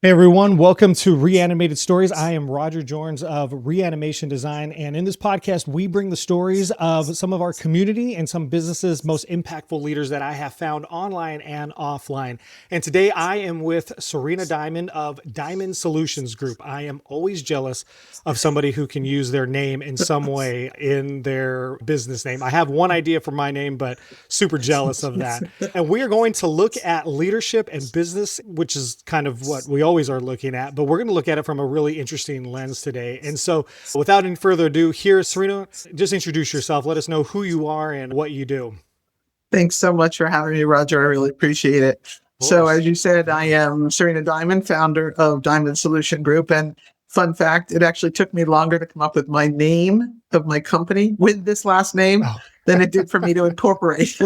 Hey everyone, welcome to Reanimated Stories. I am Roger Jorns of Reanimation Design, and in this podcast, we bring the stories of some of our community and some businesses' most impactful leaders that I have found online and offline. And today I am with Sarena Diamond of Diamond Solutions Group. I am always jealous of somebody who can use their name in some way in their business name. I have one idea for my name, but super jealous of that. And we are going to look at leadership and business, which is kind of what we always are looking at, but we're going to look at it from a really interesting lens today. And so without any further ado, here, Sarena, just introduce yourself. Let us know who you are and what you do. Thanks so much for having me, Roger. I really appreciate it. So as you said, I am Sarena Diamond, founder of Diamond Solution Group. And fun fact, it actually took me longer to come up with my name of my company with this last name than it did for me to incorporate.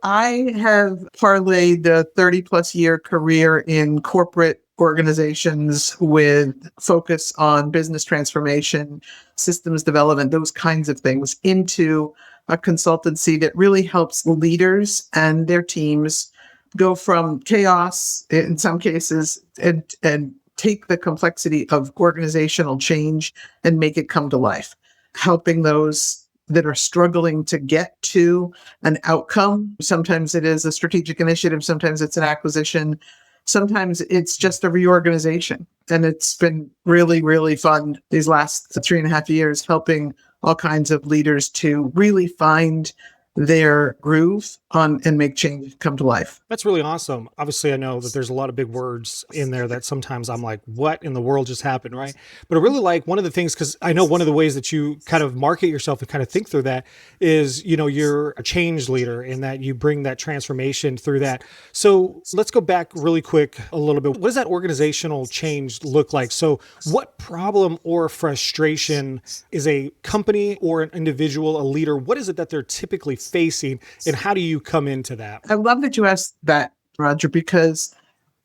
I have parlayed a 30 plus year career in corporate organizations with focus on business transformation, systems development, those kinds of things into a consultancy that really helps leaders and their teams go from chaos in some cases and take the complexity of organizational change and make it come to life, helping those that are struggling to get to an outcome. Sometimes it is a strategic initiative, sometimes it's an acquisition, sometimes it's just a reorganization. And it's been really, really fun these last 3.5 years, helping all kinds of leaders to really find their groove on and make change come to life. That's really awesome. Obviously, I know that there's a lot of big words in there that sometimes I'm like, what in the world just happened, right? But I really like one of the things, because I know one of the ways that you kind of market yourself and kind of think through that is, you're a change leader in that you bring that transformation through that. So let's go back really quick a little bit. What does that organizational change look like? So what problem or frustration is a company or an individual, a leader, what is it that they're typically facing, and how do you come into that? I love that you asked that, Roger, because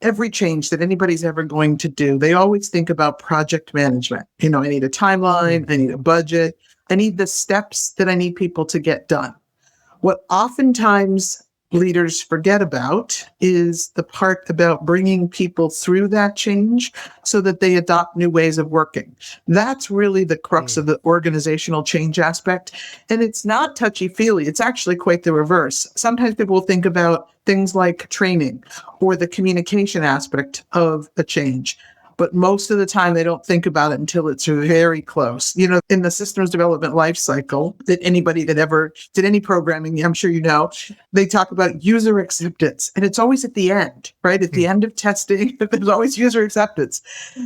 every change that anybody's ever going to do, they always think about project management. I need a timeline, I need a budget, I need the steps that I need people to get done. What oftentimes leaders forget about is the part about bringing people through that change so that they adopt new ways of working. That's really the crux of the organizational change aspect. And it's not touchy-feely. It's actually quite the reverse. Sometimes people will think about things like training or the communication aspect of a change. But most of the time, they don't think about it until it's very close. In the systems development life cycle, that anybody that ever did any programming, I'm sure they talk about user acceptance. And it's always at the end, right? At the end of testing, there's always user acceptance.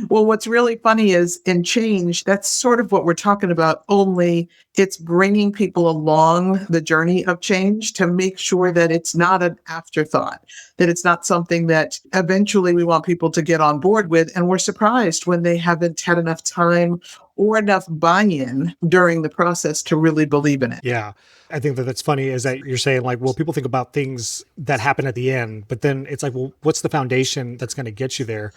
Well, what's really funny is in change, that's sort of what we're talking about, only it's bringing people along the journey of change to make sure that it's not an afterthought, that it's not something that eventually we want people to get on board with. And we're surprised when they haven't had enough time or enough buy-in during the process to really believe in it. Yeah. I think that that's funny is that you're saying like, well, people think about things that happen at the end, but then it's like, well, what's the foundation that's going to get you there?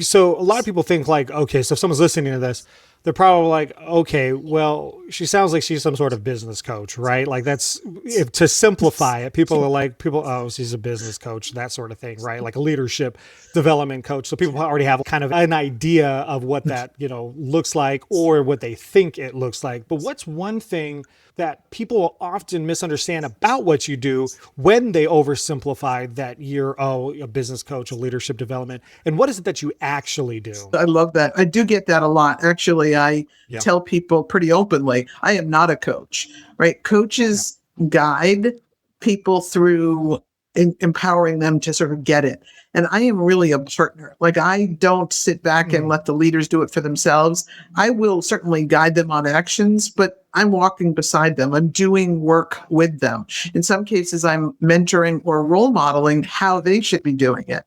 So a lot of people think like, okay, so if someone's listening to this, they're probably like, okay, well, she sounds like she's some sort of business coach, right? Like to simplify it, people are like, oh, she's a business coach, that sort of thing, right? Like a leadership development coach. So people already have kind of an idea of what that, looks like or what they think it looks like. But what's one thing that people often misunderstand about what you do when they oversimplify that you're, a business coach, a leadership development, and what is it that you actually do? I love that. I do get that a lot. Actually, I tell people pretty openly, I am not a coach, right? Coaches guide people through empowering them to sort of get it. And I am really a partner. Like I don't sit back and let the leaders do it for themselves. I will certainly guide them on actions, but I'm walking beside them. I'm doing work with them. In some cases, I'm mentoring or role modeling how they should be doing it.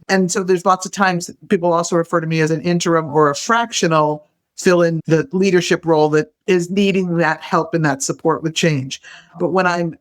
And so there's lots of times people also refer to me as an interim or a fractional, fill in the leadership role that is needing that help and that support with change. But when I'm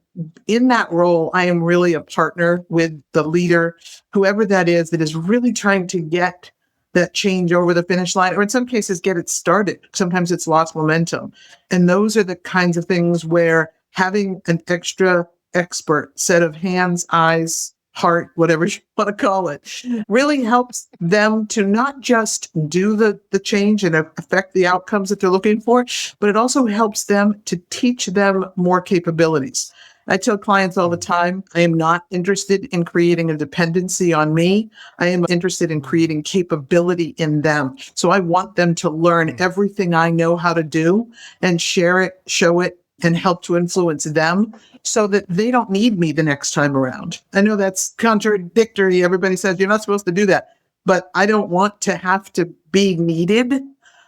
in that role, I am really a partner with the leader, whoever that is really trying to get that change over the finish line, or in some cases, get it started. Sometimes it's lost momentum. And those are the kinds of things where having an extra expert set of hands, eyes, heart, whatever you want to call it, really helps them to not just do the change and affect the outcomes that they're looking for, but it also helps them to teach them more capabilities. I tell clients all the time, I am not interested in creating a dependency on me. I am interested in creating capability in them. So I want them to learn everything I know how to do and share it, show it, and help to influence them so that they don't need me the next time around. I know that's contradictory. Everybody says you're not supposed to do that, but I don't want to have to be needed.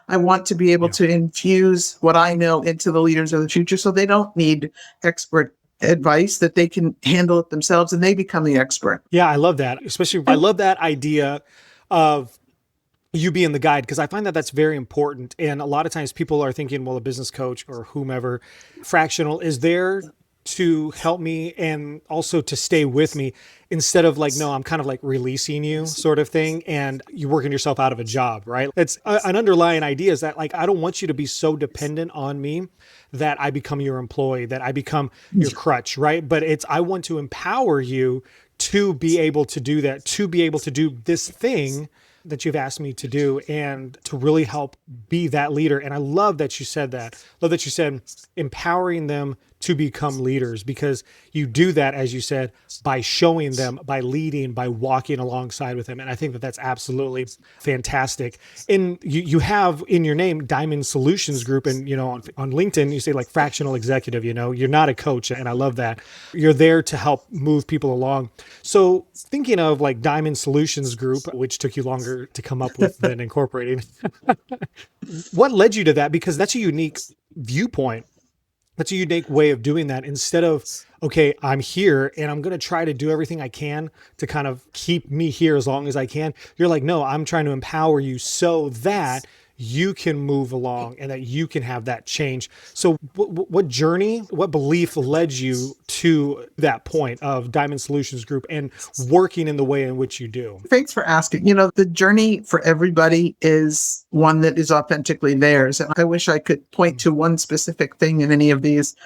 I want to be able to infuse what I know into the leaders of the future so they don't need expert advice, that they can handle it themselves and they become the expert. Yeah, I love that. Especially, I love that idea of you being the guide, because I find that that's very important. And a lot of times people are thinking, well, a business coach or whomever, Fractional, is there to help me and also to stay with me, instead of like, no, I'm kind of like releasing you sort of thing, and you working yourself out of a job, right? It's an underlying idea is that like, I don't want you to be so dependent on me that I become your employee, that I become your crutch, right? But I want to empower you to be able to do that, to be able to do this thing that you've asked me to do, and to really help be that leader. And I love that you said that. Love that you said empowering them to become leaders, because you do that, as you said, by showing them, by leading, by walking alongside with them. And I think that that's absolutely fantastic. And you have in your name Diamond Solutions Group, and on LinkedIn you say like fractional executive. You're not a coach, and I love that. You're there to help move people along. So thinking of like Diamond Solutions Group, which took you longer to come up with than incorporating, what led you to that? Because that's a unique viewpoint. That's a unique way of doing that. Instead of, okay, I'm here and I'm going to try to do everything I can to kind of keep me here as long as I can. You're like, no, I'm trying to empower you so that you can move along and that you can have that change. So what journey, what belief led you to that point of Diamond Solutions Group and working in the way in which you do? Thanks for asking. The journey for everybody is one that is authentically theirs. And I wish I could point to one specific thing in any of these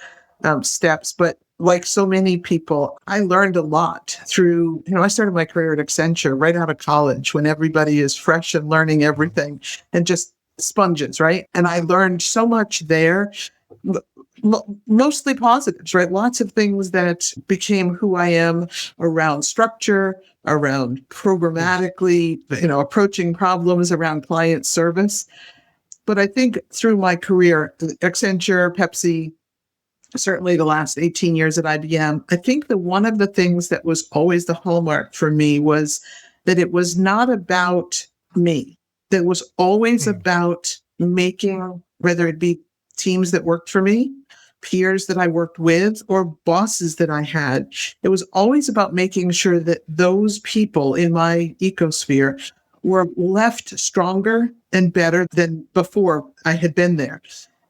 steps, but like so many people, I learned a lot through, I started my career at Accenture right out of college when everybody is fresh and learning everything and just sponges, right? And I learned so much there, mostly positives, right? Lots of things that became who I am around structure, around programmatically, approaching problems, around client service. But I think through my career, Accenture, Pepsi, certainly the last 18 years at IBM, I think that one of the things that was always the hallmark for me was that it was not about me. That was always about making, whether it be teams that worked for me, peers that I worked with, or bosses that I had. It was always about making sure that those people in my ecosphere were left stronger and better than before I had been there.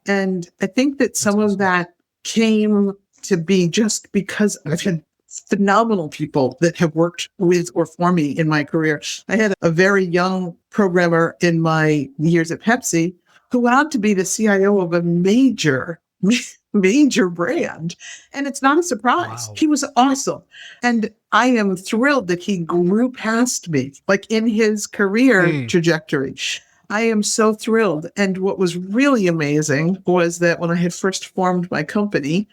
And I think that some of that came to be just because I've had phenomenal people that have worked with or for me in my career. I had a very young programmer in my years at Pepsi who went on to be the CIO of a major brand. And it's not a surprise. Wow. He was awesome. And I am thrilled that he grew past me, like in his career trajectory. I am so thrilled. And what was really amazing was that when I had first formed my company,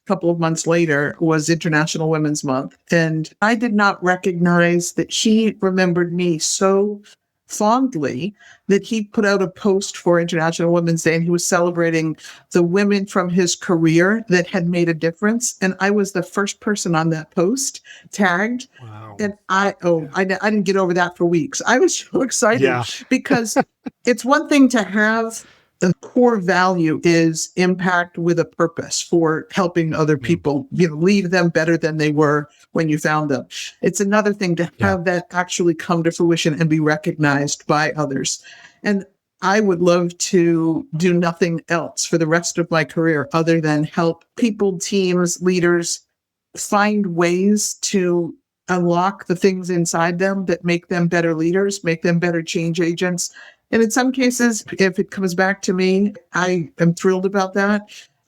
couple of months later was International Women's Month. And I did not recognize that he remembered me so fondly that he put out a post for International Women's Day, and he was celebrating the women from his career that had made a difference. And I was the first person on that post tagged. Wow. And I didn't get over that for weeks. I was so excited because it's one thing to have the core value is impact with a purpose for helping other people, leave them better than they were when you found them. It's another thing to have that actually come to fruition and be recognized by others. And I would love to do nothing else for the rest of my career other than help people, teams, leaders find ways to unlock the things inside them that make them better leaders, make them better change agents. And in some cases, if it comes back to me, I am thrilled about that.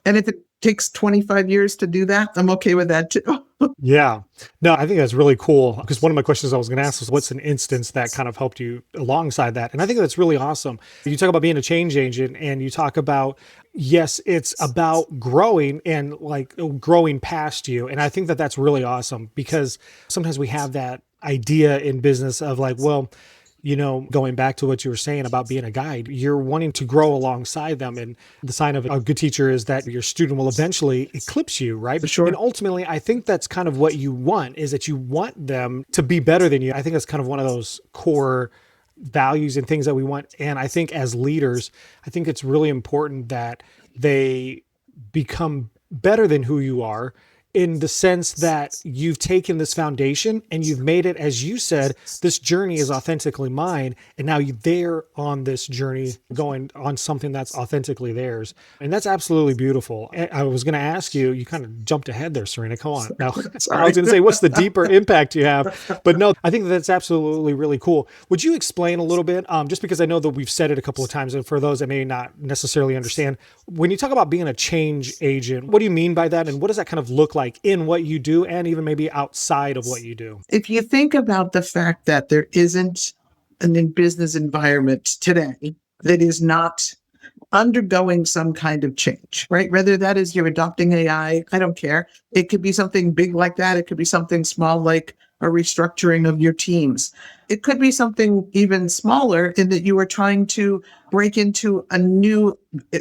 And if it takes 25 years to do that, I'm okay with that too. Yeah. No, I think that's really cool because one of my questions I was going to ask was what's an instance that kind of helped you alongside that? And I think that's really awesome. You talk about being a change agent and you talk about, yes, it's about growing and like growing past you. And I think that that's really awesome because sometimes we have that idea in business of like, well, going back to what you were saying about being a guide, you're wanting to grow alongside them. And the sign of a good teacher is that your student will eventually eclipse you, right? For sure. And ultimately, I think that's kind of what you want, is that you want them to be better than you. I think that's kind of one of those core values and things that we want. And I think as leaders, I think it's really important that they become better than who you are, in the sense that you've taken this foundation and you've made it, as you said, this journey is authentically mine. And now they're on this journey going on something that's authentically theirs. And that's absolutely beautiful. I was going to ask you, you kind of jumped ahead there, Sarena. Come on. Now, I was going to say, what's the deeper impact you have? But no, I think that's absolutely really cool. Would you explain a little bit, just because I know that we've said it a couple of times, and for those that may not necessarily understand, when you talk about being a change agent, what do you mean by that? And what does that kind of look like in what you do and even maybe outside of what you do? If you think about the fact that there isn't an business environment today that is not undergoing some kind of change, right? Whether that is you're adopting AI, I don't care. It could be something big like that. It could be something small like a restructuring of your teams. It could be something even smaller in that you are trying to break into a new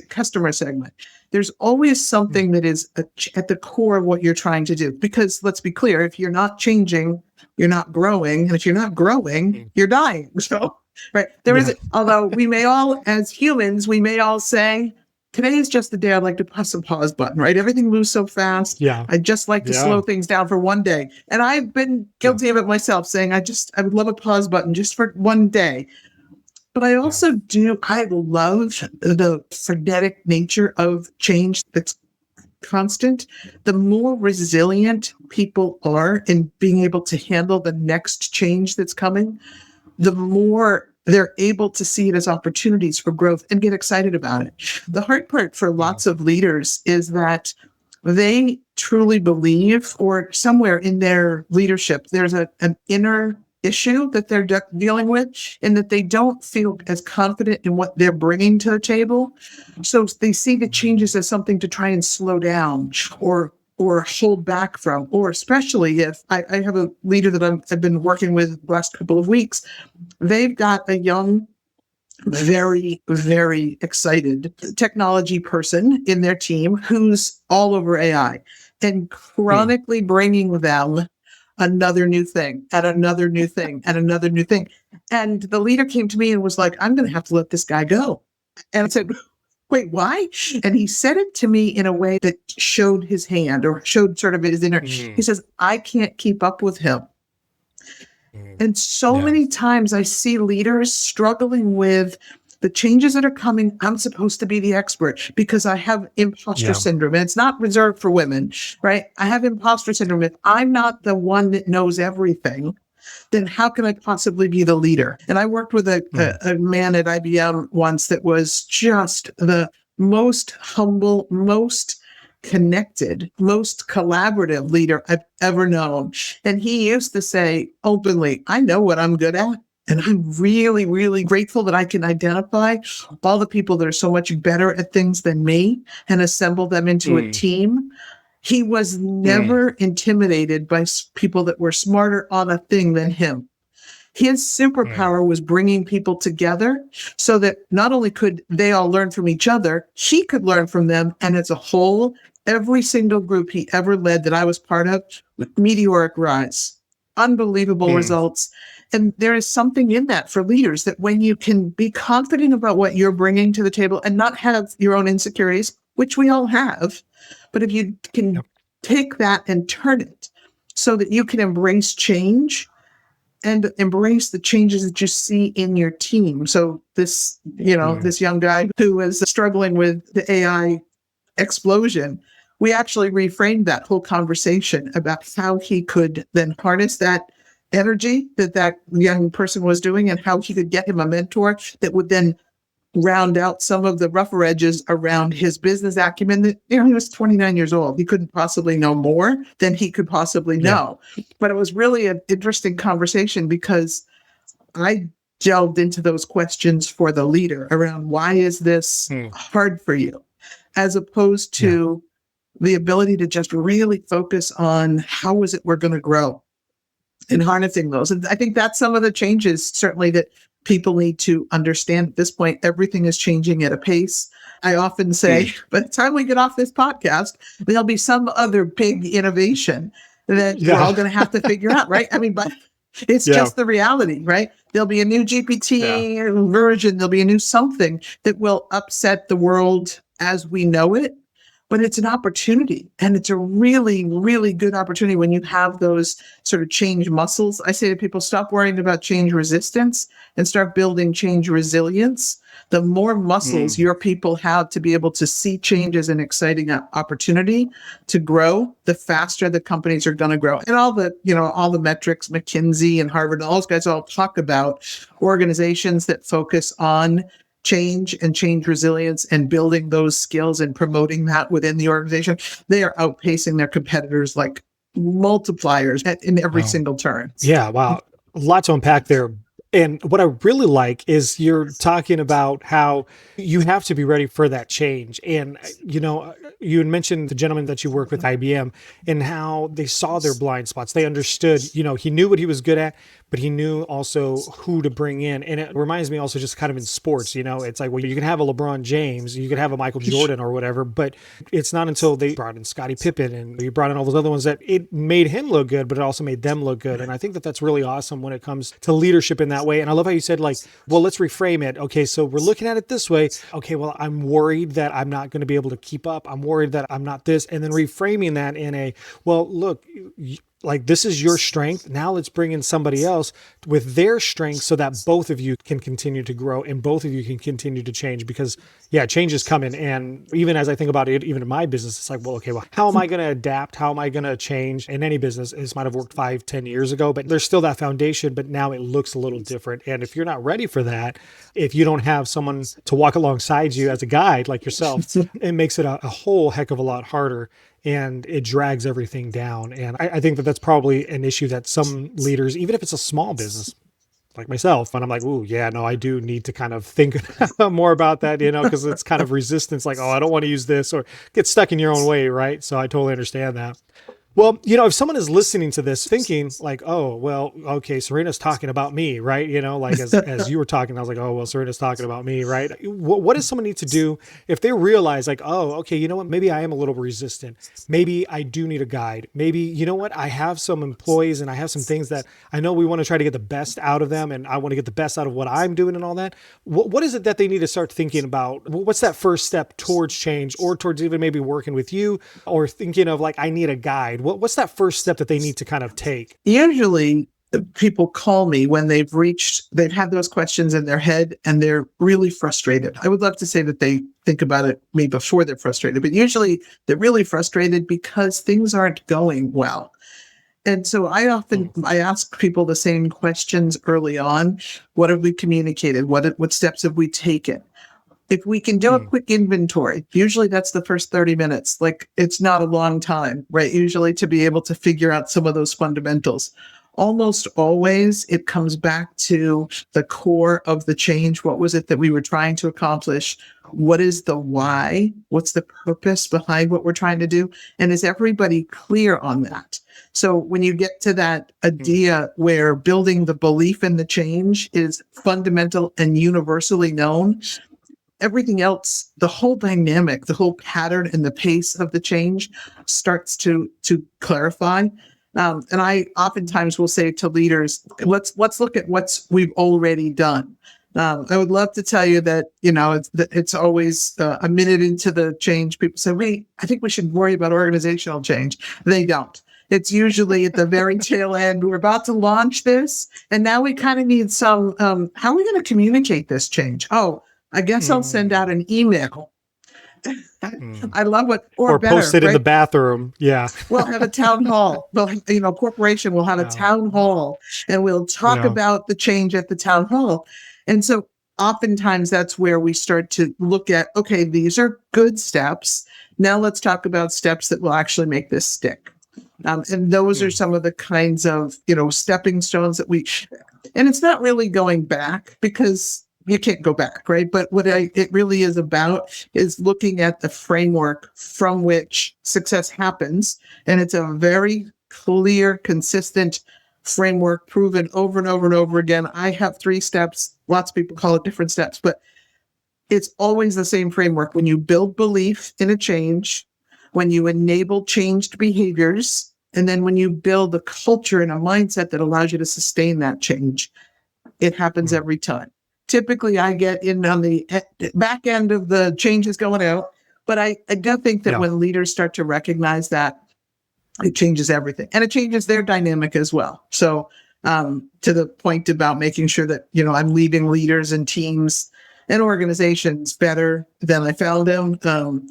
customer segment. There's always something that is at the core of what you're trying to do. Because let's be clear, if you're not changing, you're not growing. And if you're not growing, you're dying. So, right. There is, although we may all, as humans, we may all say, today is just the day I'd like to press a pause button, right? Everything moves so fast. Yeah. I'd just like to slow things down for one day. And I've been guilty of it myself, saying, I would love a pause button just for one day. But I also I love the frenetic nature of change that's constant. The more resilient people are in being able to handle the next change that's coming, the more they're able to see it as opportunities for growth and get excited about it. The hard part for lots of leaders is that they truly believe, or somewhere in their leadership, there's an inner issue that they're dealing with, and that they don't feel as confident in what they're bringing to the table. So they see the changes as something to try and slow down or hold back from, or especially if I have a leader that I've been working with the last couple of weeks. They've got a young, very, very excited technology person in their team who's all over AI and chronically bringing them another new thing and another new thing and another new thing. And the leader came to me and was like, I'm going to have to let this guy go. And I said, wait, why? And he said it to me in a way that showed his hand, or showed sort of his inner. He says, I can't keep up with him. And so many times I see leaders struggling with the changes that are coming. I'm supposed to be the expert because I have imposter syndrome. And it's not reserved for women, right? I have imposter syndrome. If I'm not the one that knows everything, then how can I possibly be the leader? And I worked with a man at IBM once that was just the most humble, most connected, most collaborative leader I've ever known. And he used to say openly, I know what I'm good at. And I'm really, really grateful that I can identify all the people that are so much better at things than me and assemble them into a team. He was never intimidated by people that were smarter on a thing than him. His superpower was bringing people together so that not only could they all learn from each other, he could learn from them. And as a whole, every single group he ever led that I was part of, meteoric rise, unbelievable results. And there is something in that for leaders, that when you can be confident about what you're bringing to the table and not have your own insecurities, which we all have, but if you can take that and turn it so that you can embrace change and embrace the changes that you see in your team. So this, this young guy who was struggling with the AI explosion, we actually reframed that whole conversation about how he could then harness that energy that young person was doing, and how he could get him a mentor that would then round out some of the rougher edges around his business acumen that, he was 29 years old. He couldn't possibly know more than he could possibly know. But it was really an interesting conversation because I delved into those questions for the leader around why is this hard for you, as opposed to the ability to just really focus on how is it we're going to grow and harnessing those. And I think that's some of the changes certainly that people need to understand at this point. Everything is changing at a pace. I often say, by the time we get off this podcast, there'll be some other big innovation that we're all going to have to figure out, right? I mean, but it's just the reality, right? There'll be a new GPT version. There'll be a new something that will upset the world as we know it. But it's an opportunity, and it's a really, really good opportunity when you have those sort of change muscles. I say to people, stop worrying about change resistance and start building change resilience. The more muscles your people have to be able to see change as an exciting opportunity to grow, the faster the companies are going to grow. And all the metrics, McKinsey and Harvard, all those guys all talk about organizations that focus on change and change resilience and building those skills and promoting that within the organization. They are outpacing their competitors like multipliers in every single turn. Yeah, wow. A lot to unpack there. And what I really like is you're talking about how you have to be ready for that change. And, you had mentioned the gentleman that you work with, IBM, and how they saw their blind spots. They understood, he knew what he was good at, but he knew also who to bring in. And it reminds me also just kind of in sports, it's like, well, you can have a LeBron James, you can have a Michael Jordan or whatever, but it's not until they brought in Scottie Pippen and you brought in all those other ones that it made him look good, but it also made them look good. And I think that that's really awesome when it comes to leadership in that way. And I love how you said, like, well, let's reframe it. Okay, so we're looking at it this way. Okay, well, I'm worried that I'm not going to be able to keep up. I'm worried that I'm not this. And then reframing that in a, well, look, like, this is your strength. Now let's bring in somebody else with their strength so that both of you can continue to grow and both of you can continue to change, because change is coming. And even as I think about it, even in my business, it's like, well, okay, well, how am I going to adapt? How am I going to change? In any business, this might have worked 5-10 years ago, but there's still that foundation, but now it looks a little different. And if you're not ready for that, if you don't have someone to walk alongside you as a guide like yourself, it makes it a whole heck of a lot harder. And it drags everything down. And I think that that's probably an issue that some leaders, even if it's a small business like myself, and I'm like, ooh, yeah, no, I do need to kind of think more about that, because it's kind of resistance, like, oh, I don't want to use this, or get stuck in your own way, right? So I totally understand that. Well, if someone is listening to this thinking like, oh, well, okay, Sarena's talking about me, right? Like as you were talking, I was like, oh, well, Sarena's talking about me, right? What does someone need to do if they realize like, oh, okay, you know what? Maybe I am a little resistant. Maybe I do need a guide. Maybe, you know what? I have some employees and I have some things that I know we want to try to get the best out of them, and I want to get the best out of what I'm doing and all that. What is it that they need to start thinking about? What's that first step towards change, or towards even maybe working with you, or thinking of like, I need a guide? What's that first step that they need to kind of take? Usually people call me when they've had those questions in their head and they're really frustrated. I would love to say that they think about it me before they're frustrated, but usually they're really frustrated because things aren't going well. And so I ask people the same questions early on. What have we communicated? What steps have we taken? If we can do a quick inventory, usually that's the first 30 minutes. Like, it's not a long time, right? Usually to be able to figure out some of those fundamentals. Almost always it comes back to the core of the change. What was it that we were trying to accomplish? What is the why? What's the purpose behind what we're trying to do? And is everybody clear on that? So when you get to that idea where building the belief in the change is fundamental and universally known, everything else, the whole dynamic, the whole pattern and the pace of the change starts to clarify. And I oftentimes will say to leaders, let's look at we've already done. I would love to tell you that, it's always a minute into the change. People say, wait, I think we should worry about organizational change. They don't. It's usually at the very tail end. We're about to launch this, and now we kind of need some, how are we going to communicate this change? Oh, I guess I'll send out an email. I love or better, post it in the bathroom. Yeah. We'll have a town hall. Well, corporation will have a town hall, and we'll talk about the change at the town hall. And so oftentimes that's where we start to look at, okay, these are good steps. Now let's talk about steps that will actually make this stick. And those are some of the kinds of, stepping stones that and it's not really going back because you can't go back, right? But what it really is about is looking at the framework from which success happens. And it's a very clear, consistent framework proven over and over and over again. I have 3 steps. Lots of people call it different steps, but it's always the same framework. When you build belief in a change, when you enable changed behaviors, and then when you build a culture and a mindset that allows you to sustain that change, it happens every time. Typically, I get in on the back end of the changes going out, but I do think that when leaders start to recognize that, it changes everything, and it changes their dynamic as well. So to the point about making sure that, I'm leaving leaders and teams and organizations better than I found them.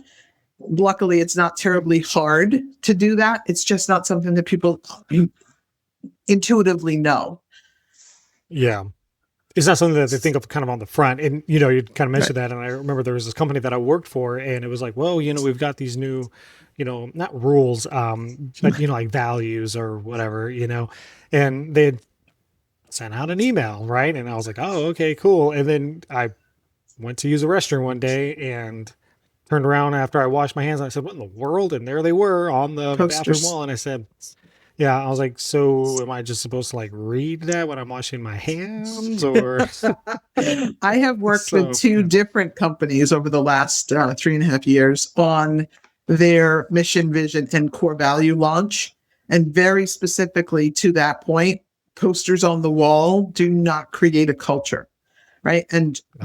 Luckily, it's not terribly hard to do that. It's just not something that people intuitively know. Yeah. It's not something that they think of kind of on the front. And, you kind of mentioned that. And I remember there was this company that I worked for, and it was like, well, we've got these new, not rules, but, like values or whatever, and they had sent out an email, right? And I was like, oh, okay, cool. And then I went to use a restroom one day and turned around after I washed my hands, and I said, what in the world? And there they were on the bathroom wall. And I said, yeah, I was like, so am I just supposed to like read that when I'm washing my hands, or? I have worked with 2 different companies over the last 3.5 years on their mission, vision, and core value launch. And very specifically to that point, posters on the wall do not create a culture. Right.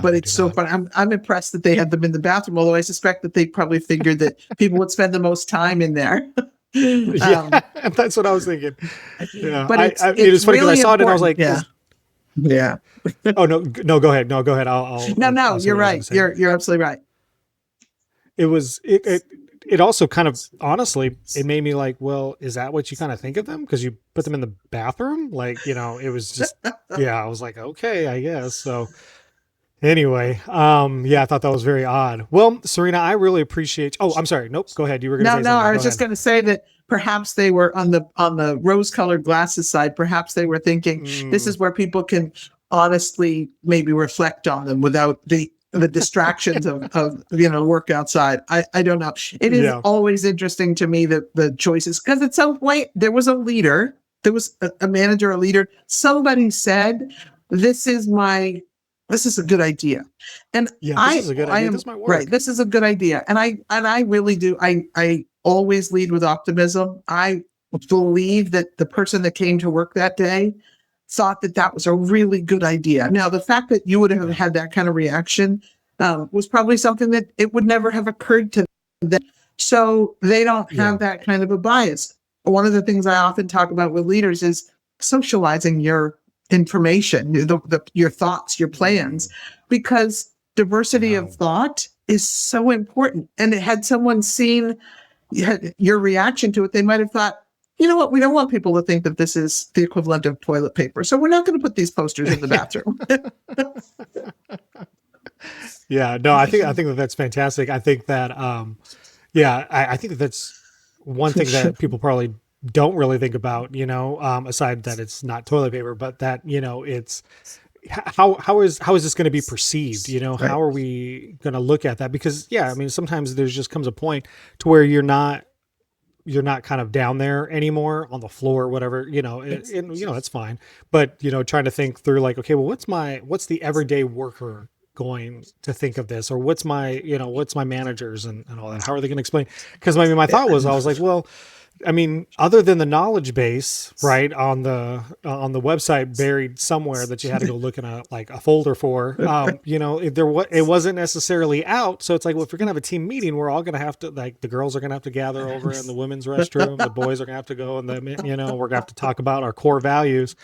But it's so fun. I'm impressed that they had them in the bathroom, although I suspect that they probably figured that people would spend the most time in there. That's what I was thinking. Yeah. But it was funny because really I saw it and I was like, yeah. Oh, no, go ahead. No, go ahead. No, you're right. You're absolutely right. It also kind of, honestly, it made me like, well, is that what you kind of think of them? Because you put them in the bathroom? Like, it was just, I was like, okay, I guess. So anyway, I thought that was very odd. Well, Sarena, I really appreciate, I'm sorry. Nope. Go ahead. You were going to say something. I was just going to say that perhaps they were on the rose-colored glasses side. Perhaps they were thinking this is where people can honestly maybe reflect on them without the distractions of work outside. I don't know. It is always interesting to me that the choices, because at some point there was a leader, there was a manager, a leader. Somebody said, this is a good idea. And this is a good idea. This might work. Right. This is a good idea. And I really do. I always lead with optimism. I believe that the person that came to work that day thought that was a really good idea. Now, the fact that you would have had that kind of reaction was probably something that it would never have occurred to them. So they don't have that kind of a bias. One of the things I often talk about with leaders is socializing your information, your thoughts, your plans, because diversity of thought is so important. And had someone seen your reaction to it, they might have thought, you know what? We don't want people to think that this is the equivalent of toilet paper. So we're not going to put these posters in the bathroom. I think that's fantastic. I think that, I think that's one thing that people probably don't really think about, aside that it's not toilet paper, but that, it's how is this going to be perceived? How are we going to look at that? Because sometimes there just comes a point to where you're not kind of down there anymore on the floor or whatever, that's fine. But, trying to think through like, okay, well, what's the everyday worker going to think of this? Or what's my managers and all that? How are they going to explain? Because my thought was, I was like, well, other than the knowledge base, right, on the website buried somewhere that you had to go look in a folder for, it wasn't necessarily out. So it's like, well, if you're gonna have a team meeting, we're all gonna have to, the girls are gonna have to gather over in the women's restroom, the boys are gonna have to go, and we're gonna have to talk about our core values,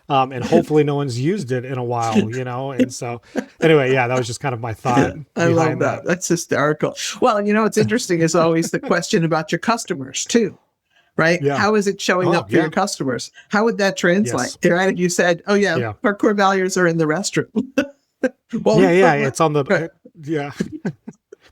and hopefully no one's used it in a while, And so, anyway, that was just kind of my thought. I love that. That's hysterical. Well, what's interesting is always the question about your customers too. Right? Yeah. How is it showing up for your customers? How would that translate? Yes. Right? You said, our core values are in the restroom. Well, Yeah. It's on right. the, yeah.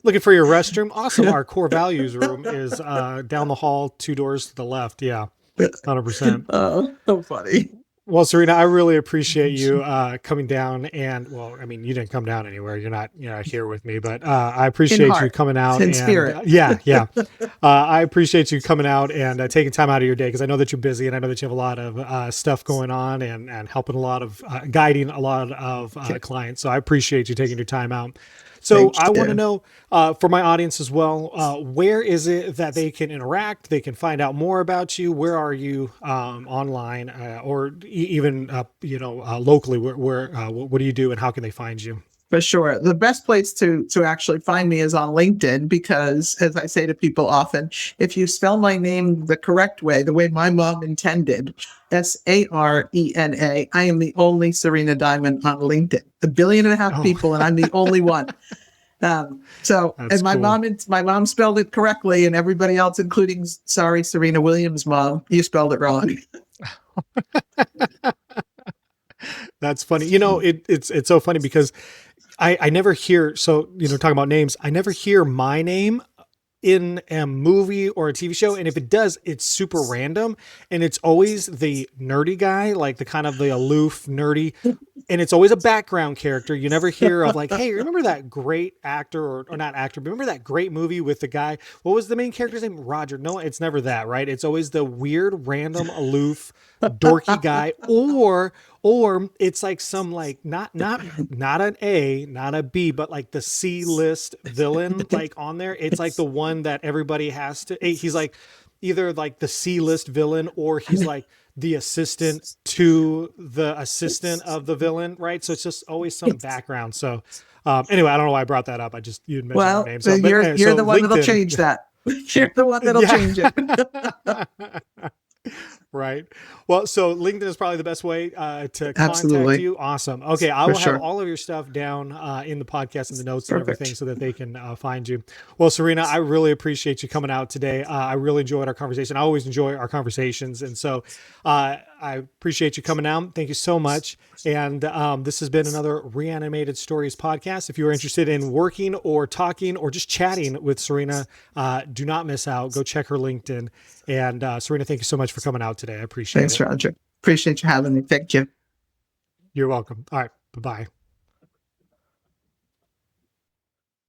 Looking for your restroom. Awesome. Our core values room is down the hall, 2 doors to the left. Yeah. 100%. So funny. Well, Sarena, I really appreciate you coming down, and well, I mean, you didn't come down anywhere. You're not here with me, but I In appreciate you heart, coming out in and spirit. yeah. I appreciate you coming out and taking time out of your day because I know that you're busy and I know that you have a lot of stuff going on and helping a lot of guiding a lot of clients. So I appreciate you taking your time out. So Thank I want to you. know for my audience as well, where is it that they can interact? They can find out more about you. Where are you online or even, locally? What do you do and how can they find you? For sure. The best place to actually find me is on LinkedIn because, as I say to people often, if you spell my name the correct way, the way my mom intended, Sarena, I am the only Sarena Diamond on LinkedIn. 1.5 billion Oh, people, and I'm the only one. that's And cool. my mom spelled it correctly, and everybody else, including sorry, Serena Williams' mom, you spelled it wrong. That's funny. It's so funny because I never hear, so, talking about names, I never hear my name in a movie or a TV show. And if it does, it's super random. And it's always the nerdy guy, like the kind of the aloof, nerdy. And it's always a background character. You never hear of like, hey, remember that great actor or not actor, but remember that great movie with the guy? What was the main character's name? Roger. No, it's never that, right? It's always the weird, random, aloof, dorky guy, or it's like some like not an A, not a B, but like the C list villain like on there. It's like the one that everybody has to. He's like either like the C list villain or he's like the assistant to the assistant of the villain, right? So it's just always some background. So anyway, I don't know why I brought that up. You'd mentioned my Well, name. So, but you're so the one that'll LinkedIn, change that. You're the one that'll yeah. change it. Right. Well, so LinkedIn is probably the best way to contact Absolutely. you. Awesome. Okay. I For will have sure. all of your stuff down in the podcast and the notes and everything Perfect. so that they can find you. Well, Sarena, I really appreciate you coming out today. I really enjoyed our conversation. I always enjoy our conversations. And so I appreciate you coming out. Thank you so much. And this has been another Reanimated Stories podcast. If you are interested in working or talking or just chatting with Sarena, do not miss out. Go check her LinkedIn. And Sarena, thank you so much for coming out today. I appreciate Thanks, it. Roger. Appreciate you having me. Thank you. You're welcome. All right. Bye-bye.